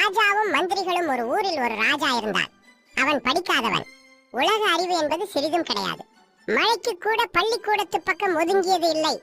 ராஜாவும் மந்திரிகளும் ஒரு ஊரில் ஒரு ராஜா இருந்தான். அவன் படிக்காதவன். உலக அறிவு என்பது சிறிதும் கிடையாது. மழைக்கு கூட பள்ளிக்கூடத்து பக்கம் ஒதுங்கியது இல்லை.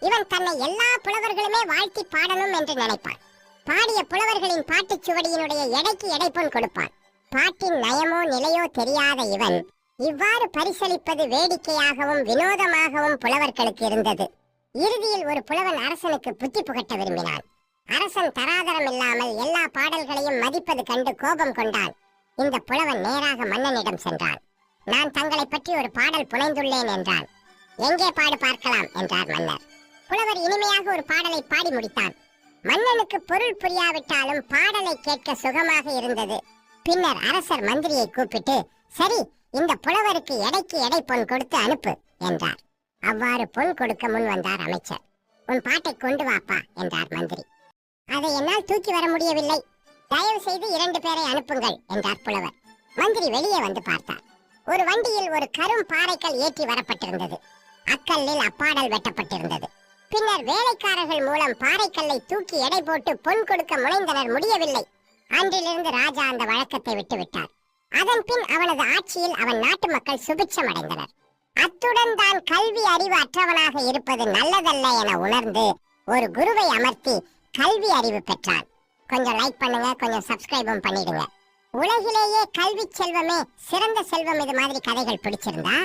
இவன் தன்னை எல்லா புலவர்களுமே வாழ்த்தி பாடணும் என்று நினைப்பான். பாடிய புலவர்களின் பாட்டுச் சுவடியினுடைய எடைக்கு எடைப்பொன் கொடுப்பான். பாட்டின் நயமோ நிலையோ தெரியாத இவன் இவ்வாறு பரிசளிப்பது வேடிக்கையாகவும் வினோதமாகவும் புலவர்களுக்கு இருந்தது. இறுதியில் ஒரு புலவன் அரசனுக்கு புத்தி புகட்ட விரும்பினான். அரசன் தராதரம் இல்லாமல் எல்லா பாடல்களையும் மதிப்பது கண்டு கோபம் கொண்டான். இந்த புலவன் நேராக மன்னனிடம் சென்றான். நான் தங்களை பற்றி ஒரு பாடல் புனைந்துள்ளேன் என்றான். எங்கே பாடு பார்க்கலாம் என்றார் மன்னர். புலவர் இனிமையாக ஒரு பாடலை பாடி முடித்தான். மன்னனுக்கு பொருள் புரியாவிட்டாலும் பாடலை கேட்க சுகமாக இருந்தது. பின்னர் அரசர் மந்திரியை கூப்பிட்டு, சரி, இந்த புலவருக்கு எடைக்கு எடை பொன் கொடுத்து அனுப்பு என்றார். அவ்வாறு பொன் கொடுக்க முன் வந்தார் அமைச்சர். உன் பாட்டை கொண்டு வாப்பா என்றார் மந்திரி. அதை என்னால் தூக்கி வர முடியவில்லை. தயவு செய்து 2 பேரை அனுப்புங்கள் என்றார் புலவர். மந்திரி வெளியே வந்து பார்த்தார். ஒரு வண்டியில் ஒரு கரும் பாறைக்கல் ஏற்றி வரப்பட்டிருந்தது. அக்கல்லில் அப்பாடல் வெட்டப்பட்டிருந்தது. பின்னர் வேலைக்காரர்கள் மூலம் பாறைக்கல்லை தூக்கி எடை போட்டு பொன் கொடுக்க முனைந்தனர். முடியவில்லை. அன்றிலிருந்து ராஜா அந்த வழக்கத்தை விட்டுவிட்டார். அதன் பின் அவனது ஆட்சியில் அவன் நாட்டு மக்கள் சுபிட்சம் அடைந்தனர். அத்துடன் தான் கல்வி அறிவு அற்றவனாக இருப்பது நல்லதல்ல என உணர்ந்து ஒரு குருவை அமர்த்தி கல்வி அறிவு பெற்றான். கொஞ்சம் லைக் பண்ணுங்க, கொஞ்சம் சப்ஸ்கிரைபும் பண்ணிடுங்க. உலகிலேயே கல்வி செல்வமே சிறந்த செல்வம். இது மாதிரி கதைகள் பிடிச்சிருந்தா